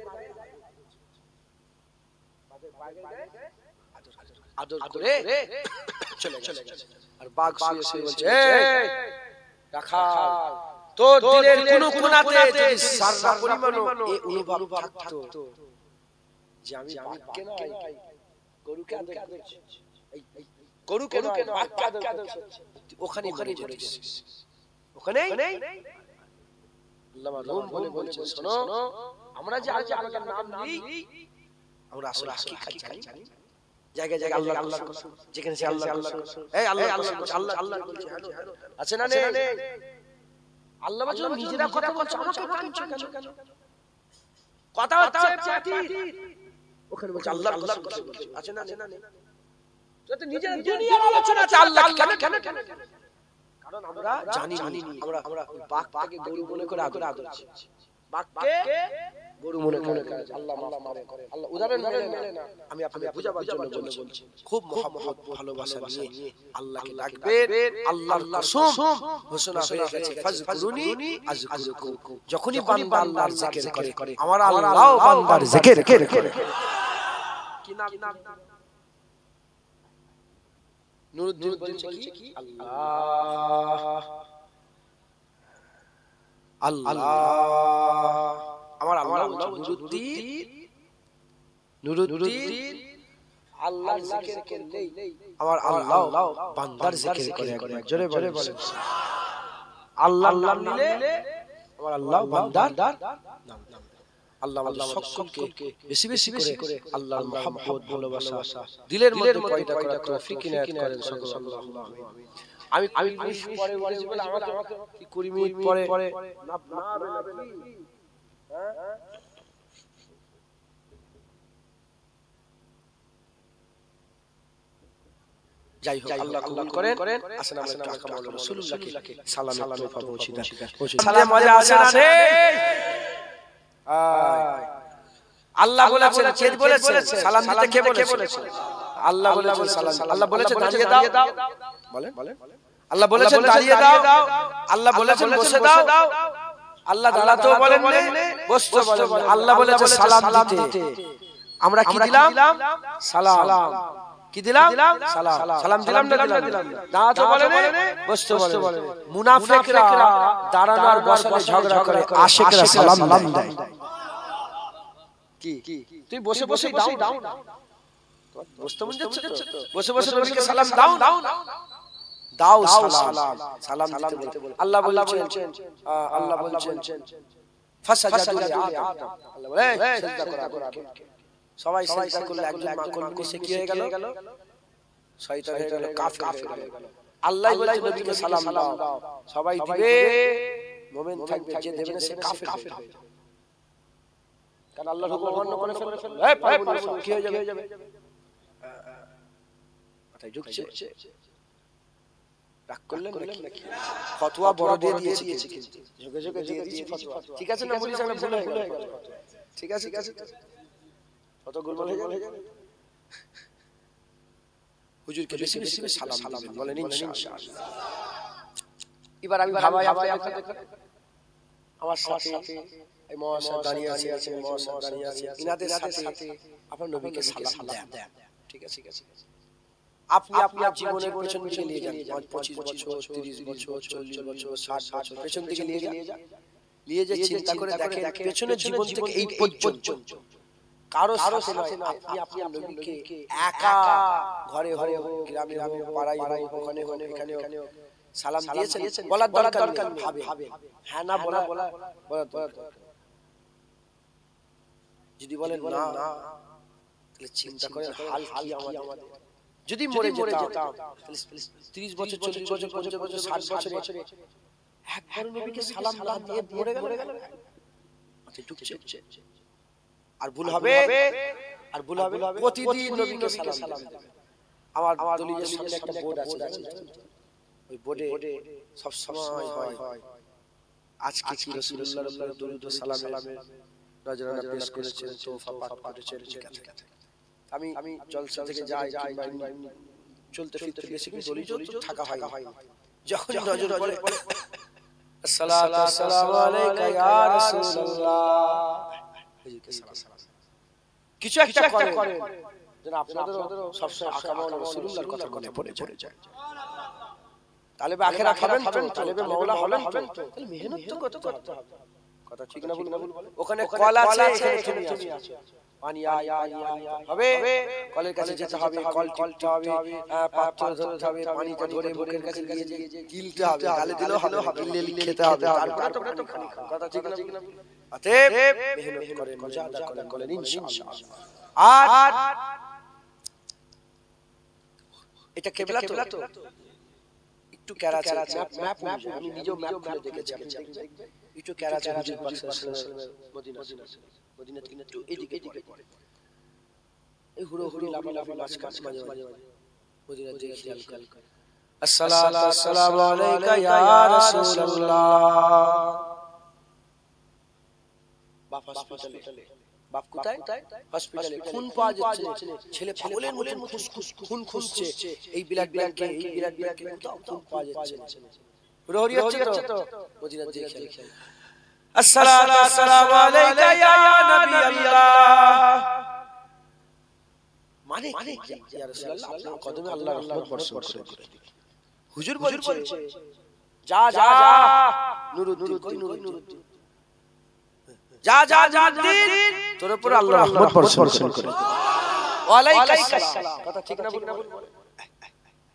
আদর করে চলে গেছে আর বাঘ শুয়ে বলছে এই রাখাল তোর দিলের কোন কোনাতে যদি সারা পরিমাণ এই অনুভব থাকতো যে আমি বাঘকে নয় গরুকে আদর করছি এই গরুকে নয় বাঘকে আদর করছি ওখানেই যেতিস ওখানেই আল্লাহ রুম বলছে শোনো আমরা যে আজ আল্লাহর নাম নিই আমরা আসলে হাকিকত জানি জায়গায় আল্লাহ যেখানে সে আল্লাহ এই আল্লাহ বলছে আছে না নেই আল্লাহ বলছে নিজেরা কথা বলছে আমাকে টানছো কেন কথা হচ্ছে ওখানে বলছে আল্লাহ আছে না নেই তো নিজেরা দুনিয়ার আলোচনা আছে আল্লাহ কেন কারণ আমরা জানি আমরা বাঘকে গরু মনে করে আদর করছি বাঘকে গরু মনে করে আল্লাহ করে আল্লাহ উদাহরণ মেলে না আমি আপনাদের বুঝাবার জন্য বলছি খুব মহব্বত ভালোবাসা নিয়ে আল্লাহকে ডাকবেন আল্লাহর কসম ঘোষণা হয়ে গেছে ফাজকুরুনি আযকুরুকুম যখনই বান্দা আল্লাহর জিকির করে আমার আল্লাহও বান্দার জিকির করে কি নাম নুরুদ্দিন বলছে কি আল্লাহ আমার আল্লাহ নুরুদ্দিন আল্লাহর জিকির করলেই আমার আল্লাহ বান্দার জিকির করে একবার জোরে বলে আল্লাহ নাম নিলে আমার আল্লাহ বান্দার নাম। আল্লাহ আমাদের সকলকে বেশি বেশি করে আল্লাহর মহব্বত ভালোবাসা দিলের মধ্যে পয়দা করার তৌফিক ইনায়াত করেন সকল আল্লাহ আমি পরে বলছি বলে আমাকে কি 20 মিনিট পরে না হ্যাঁ যাই হোক আল্লাহ কবুল করেন। আসেন আমরা কাকা মাওলানা রাসূলুল্লাহকে সালামের তোফা পৌঁছে দেন। সালাম মজা আছে না রে? আল্লাহ বলেছেন, কে বলেছেন সালাম দিতে? কে বলেছেন? আল্লাহ বলেছেন সালাম। আল্লাহ বলেছেন দাঁড়িয়ে দাও, বলেন আল্লাহ বলেছেন দাঁড়িয়ে দাও, আল্লাহ বলেছেন বসে দাও, আল্লাহ দাঁড়াতেও বলেন না বসতে বলেন। আল্লাহ বলেছেন সালাম দিতে, আমরা কি দিলাম? সালাম। কি দিলাম? সালাম। সালাম দিলাম না দিলাম না? দাঁড়াতে বলেন বসতে বলেন। মুনাফিকরা দাঁড়ানো আর বসাতে ঝগড়া করে, আশিকরা সালাম দেয়। কি তুই বসে বসে দাও না, বসতে মন যাচ্ছে তো বসে বসে নবীকে সালাম দাও সালাম দিতে বল। আল্লাহ বলেছেন ফাসাজাদু লিআদম, আল্লাহ বলে সিজদা করা আদমকে। সবাই সিজদা করলে একজন মা করলে সে কি হয়ে গেল? শয়তান হয়ে গেল, কাফের হয়ে গেল। আল্লাহ বলেছে নবীকে সালাম দাও, সবাই দিবে, মুমিন থাকবে, যে দেবে না সে কাফের হয়ে যাবে। কারণ আল্লাহর হুকুম অমান্য করে ফেললে কি হয়ে যাবে? মাথায় ঢুকছে? রাগ করলেন নাকি? ফতোয়া বড় দিয়ে দিয়েছি, ঝুঁকে দিয়ে দিয়েছি ফতোয়া। ঠিক আছে না? বলিস আমরা ভুল হয়ে গেল। ঠিক আছে কত গোলমাল হয়ে গেল। হুজুরকে বেশি বেশি সালাম দিবেন, বলেন ইনশাআল্লাহ। এবার আমি ভাবাই আমার সাথে এই মহাশয় দাঁড়িয়ে আছে, ইনাদের সাথে আপনার নবীকে সালাম দেন। ঠিক আছে আপনি আপনার জীবনের পেছন দিকে নিয়ে যান, 25 বছর 30 বছর 40 বছর 60 বছর পেছন দিকে নিয়ে যে চিন্তা করে দেখেন পেছনের জীবন থেকে এই পর্যন্ত কারো সাথে নয়, আপনি আপনার নবীকে একা ঘরে হোক, গ্রামে হোক, পাড়ায় হোক, ওখানে হোক, এখানে হোক সালাম দিয়েছেন। বলার দরকার নেই, ভাবে হ্যাঁ না বলা দরকার। যদি বলেন না তাহলে চিন্তা করেন হাল কি আমাদের। যদি মরে যেতাম 30 বছর 40 বছর 50 বছর 60 বছরে একবার নবীকে সালাম না দিয়ে মরে গেল, আচ্ছা ঢুকছে। আর ভুল হবে প্রতিদিন নবীকে সালাম দেবে। আমার দলিলের সামনে একটা বোর্ড আছে, ওই বোর্ডে সব সময় হয় আজকে কি রাসূলুল্লাহর উপর দরুদ ও সালামের নজরানা পেশ করেছেন, তোফা পাঠ করেছেন। ঠিক আছে আমি জলসা থেকে যাই কিংবা চলতে ফিরতে বেশি দলিল থাকা হয়, যখন নজর পড়ে আসসালাতু ওয়াসসালামু আলাইকা ইয়া রাসূলুল্লাহ, কিছু একটা করেন যেন আপনাদেরও সবসময় আকা মাওলানা রাসূলুল্লাহর কথা মনে পড়ে যায়। তালেবে আখিরাত হবেন তো, তালেবে মাওলা হবেন তো, তাহলে মেহনত তো করতে হবে। কথা ঠিক না বলুন? ওখানে কল আছে, এখানে তুমি আছো, পানি হবে, কলের কাছে যেতে হবে, কল টিপতে হবে, পাত্র ধরতে হবে, পানিটা ধরে মুখের কাছে নিয়ে গিলতে হবে, গালে দিলেও হবে, গিললে খেতে হবে, তারপরে তো খানি খাও। কথা ঠিক না? অতএব মেহনত করেন, মুজাহাদা করেন, বলেন ইনশাআল্লাহ। আর এটা কিবলা তো একটু ক্যারাচে ম্যাপ আমি নিজেও ম্যাপ খুলে দেখেছি, একটু ক্যারাচে হুজুর পাক সাল্লাল্লাহু আলাইহি ওয়াসাল্লাম মদিনা থেকে একটু এদিকে পড়ে, এই হুড়োহুড়ি লাফালাফি মাঝে মদিনা থেকে খেয়াল করে আসসালামু আলাইকা ইয়া রাসূলুল্লাহ। বাপ হসপিটালে, বাপ কোথায়? হসপিটালে খুন পাওয়া যাচ্ছে, ছেলে পাগলের মতন খুন খুঁজছে, এই ব্লাড ব্যাংকে খুন পাওয়া যাচ্ছে, রহরি হচ্ছে তো মদিনা থেকে খেয়াল। আসসালামু আলাইকা ইয়া নবী আল্লাহ, মানে কি ইয়া রাসূলুল্লাহ আপনার কদমে আল্লাহর রহমত বর্ষণ করে। হুজুর বলছে যা নুরুদ্দিন যা দিন তোর উপর আল্লাহর রহমত বর্ষণ করে। ওয়ালাইকুম আসসালাম কথা ঠিক না ভুল?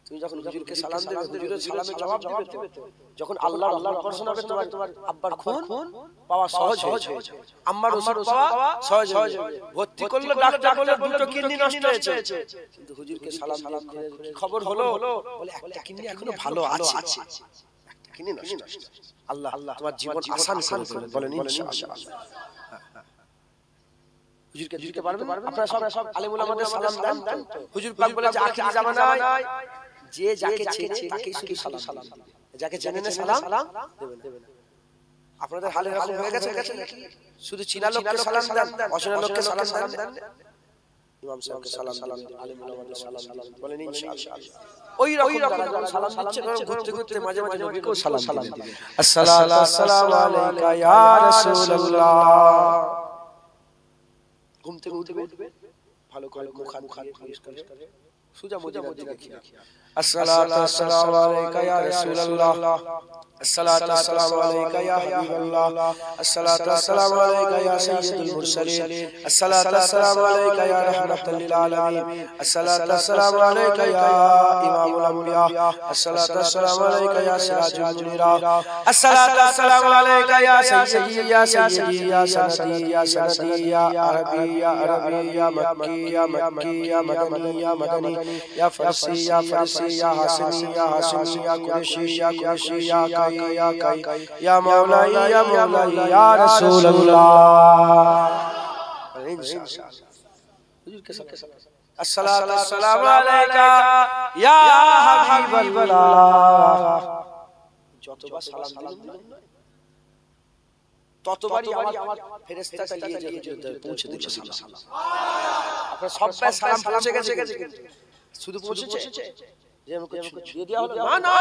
তুমি যখন হুজুরকে সালাম দেবে হুজুরের সালামের জবাব দিবে তো। যখন আল্লাহর পড়াশোনা হবে তোমার আব্বার খুন পাওয়া সহজ হয়ে যাবে, আম্মার ওষুধ পাওয়া সহজ হয়ে যাবে। ভর্তি করলো ডাক্তার বলে দুটো কিডনি নষ্ট হয়েছে, কিন্তু হুজুরকে সালাম দিয়ে কি খবর হলো? বলে একটা কিডনি এখনো ভালো আছে, একটা কিডনি নষ্ট। আল্লাহ তোমার জীবন আসান করে দেবেন, বলেন ইনশাআল্লাহ। হুজুরকে পারবেন? আপনারা সব আলেম ওলামাদের সালাম দেন তো। হুজুর পাক বলেছে আখিরি জামানায় যে যাকে চেনে তাকেই শুধু সালাম দিবে, যাকে চেনে না সালাম দেবে না। আপনাদের হালে এরকম হয়ে গেছে নাকি? শুধু চিনা লোককে সালাম দেন, অচেনা লোককে সালাম দেন। ইমাম সাহেবকে সালাম দেন, আলেম ওলামাদের সালাম দেন, বলেন ইনশাআল্লাহ। ওই রকম যারা সালাম দিচ্ছে ঘুরতে ঘুরতে মাঝে মাঝে নবীকেও সালাম দিবেন। আসসালামু আলাইকা ইয়া রাসূলুল্লাহ। ঘুম থেকে উঠবে ভালো করে মুখ হাত পরিষ্কার করে সোজা মদিনার দিকে খেয়া। আসসালামু আলাইকা ইয়া রাসূলুল্লাহ, আসসালাতু ওয়াসসালামু আলাইকা ইয়া হাবিবাল্লাহ, আসসালাতু ওয়াসসালামু আলাইকা ইয়া সাইয়্যিদুল মুরসালিন, আসসালাতু ওয়াসসালামু আলাইকা ইয়া রাহমাতাল লিল আলামিন, আসসালাতু ওয়াসসালামু আলাইকা ইয়া ইমামুল আম্বিয়া, আসসালাতু ওয়াসসালামু আলাইকা ইয়া সিরাজুল মুনিরা, আসসালাতু ওয়াসসালামু আলাইকা ইয়া সাইয়্যিদি ইয়া সাইয়্যিদি ইয়া সানাদি ইয়া সানাদি ইয়া আরবি ইয়া আরবি ইয়া মাক্কি ইয়া মাক্কি ইয়া মাদানি ইয়া মাদানি ইয়া ফারসি ইয়া ফারসি ইয়া হাশমি ইয়া হাশমি ইয়া কুরশি ইয়া কুরশি ইয়া কাই ইয়া কাই ইয়া মাওলাই ইয়া মাওলাই ইয়া রাসূলুল্লাহ। ইনশাআল্লাহ হুজুরকে সালাম। আসসালাতু ওয়াসসালামু আলাইকা ইয়া হাবিবাল্লাহ। যতবার সালাম দিবেন ততবারই আমার ফেরেশতাটা নিয়ে যে হুজুর পৌঁছে দিচ্ছে সালাম। আপনারা সবাই সালাম পৌঁছে গেছে কিন্তু শুধু পৌঁছেছে যে আমাকে দিয়ে দেওয়া হলো না না,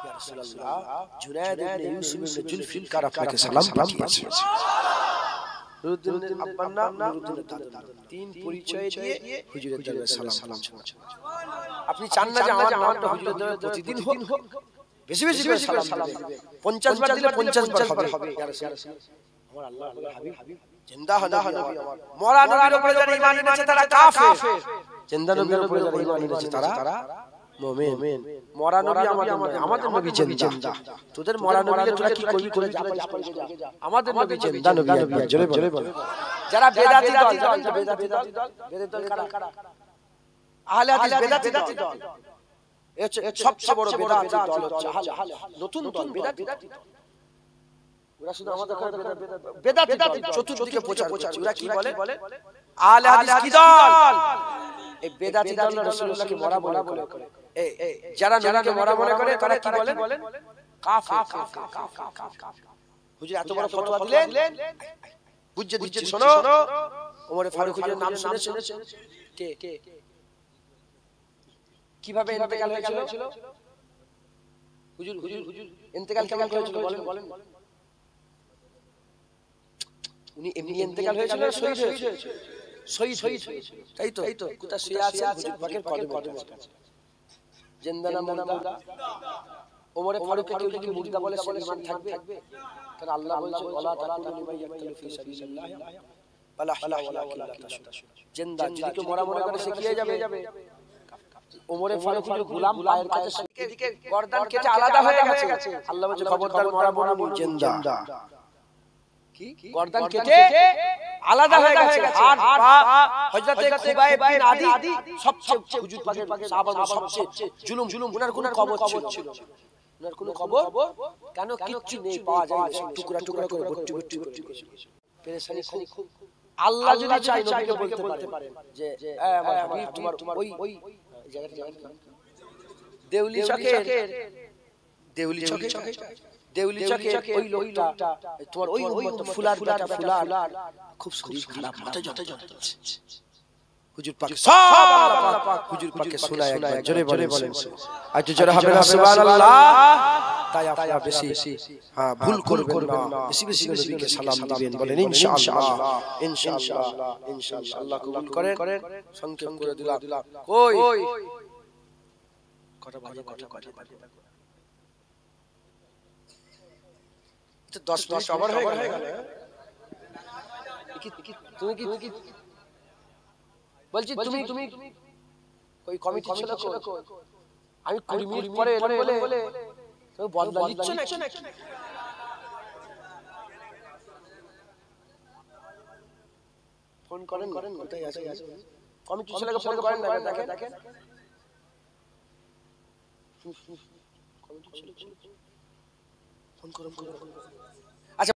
ইয়া রাসূলুল্লাহ জুনায়েদ ইবনে ইউসুফ ইবনে জুলফিকার আপনাকে সালাম পাঠিয়েছে। নুরুদ্দিনের আব্বার নাম, নুরুদ্দিনের দাদার নাম, তিন পরিচয় দিয়ে হুজুরের দরবারে সালাম। আপনি চান না যে আমার নামটা হুজুরের দরবারে প্রতিদিন হোক? বেশি বেশি করে সালাম দিবেন, 50 বার দিলে 50 বার হবে। ইয়া রাসূলুল্লাহ আমার আল্লাহর হাবিব জিন্দা নবী আমার, মরা নবীর উপরে যারা ঈমান এনেছে তারা কাফের, জিন্দা নবীর উপরে যারা ঈমান এনেছে তারা মুমিন। মরা নবী আমাদের নবী জিন্দা, তোদের মরা নবীকে তোরা কি করবি করে যা, আমাদের নবী জিন্দা নবী। জোরে বল। যারা বেদাতি দল, বেদাতি দল কারা? আহলে হাদিস বেদাতি দল। সবচেয়ে বড় বেদাতি দল হচ্ছে আহলে হাদিস, নতুন দল বেদাতি দল। ওরা শুধু আমাদের বেদাতি দল চতুর্দিকে প্রচার করছে। ওরা কি বলে? আহলে হাদিস কি দল? এই বেদাতি দল রাসূলুল্লাহকে মরা বলে। এই যারা নবীকে মরা মনে করে তারা কি বলেন? কাফের। হুজুর এত বড় ফতোয়া দিলেন, বুঝে দিচ্ছি শোনো। ওমর ফারুক হুজুরের নাম শুনেছেন? কে? কিভাবে ইন্তেকাল হয়েছিল? হুজুর ইন্তেকাল কেমন হয়েছিল বলেন? উনি এমনি ইন্তেকাল হয়েছিল, শহীদ হয়েছিল। তাই তো কোথায় শুয়ে আছে? হুজুর পাকের কদমের কাছে। জিন্দা না মুর্দা? ওমর ফারুককে কেউ যদি মুর্দা বলে সে ঈমান থাকবে? কারণ আল্লাহ বলেছে ওয়ালা তাকুলু লিমান ইয়াকতুলু ফি সাবিলিল্লাহ ওয়ালা হাওলা ওয়ালা কুওয়াতা ইল্লা বিল্লাহ। জিন্দা যদি কেউ মরা মনে করে সে কি হয়ে যাবে? ওমর ফারুকের গোলাম পায়ের কাছে এদিকে গর্দান কেটে আলাদা হয়ে গেছে। আল্লাহ বলেছে খবরদার মরা বলবি জিন্দা। কি গর্দান কেটে আলাদা হয়ে গেছে। আর পা হযরতে খুবাইব বিন আদি সবচেয়ে হুজুর পাকের সাহাবা সবচেয়ে জুলুম উনার কোন কবর ছিল? উনার কোন কবর কেন কিচ্ছু নেই, পাওয়া যায় না, টুকরা করে ভর্তি পেরেশানি খুব। আল্লাহ যদি চায় নবীকে বলতে পারেন যে আমার হাবিব তোমার ওই দেউলি চকের ওই লোকটা তোমার ওই উম্মত ফুলার খুব শরীর খারাপ, মাথা যত হুজুর পাক সব আল্লাহ পাক হুজুর পাককে শোনায় একবার জোরে বলেন। আজ জোরে হবে না সুবহানাল্লাহ। তাই আপনারা বেশি ভুল করবেন না, বেশি নবীকে সালাম দিবেন, বলেন ইনশাআল্লাহ। আল্লাহ কবুল করেন। সংক্ষেপ করে দিলাম। কই কটা বাজে? 10 মিনিট ওভার হয়ে গেল। তুমি কি বলছি তুমি ওই কমিটি ছিল আমি 20 মিনিট পরে এলাম বলে তুমি বদলা দিচ্ছ নাকি? ফোন করেন কোথায় আছে কমিটি ছেলেকে ফোন করেন না দেখেন কমিটি ছেলে ফোন করুন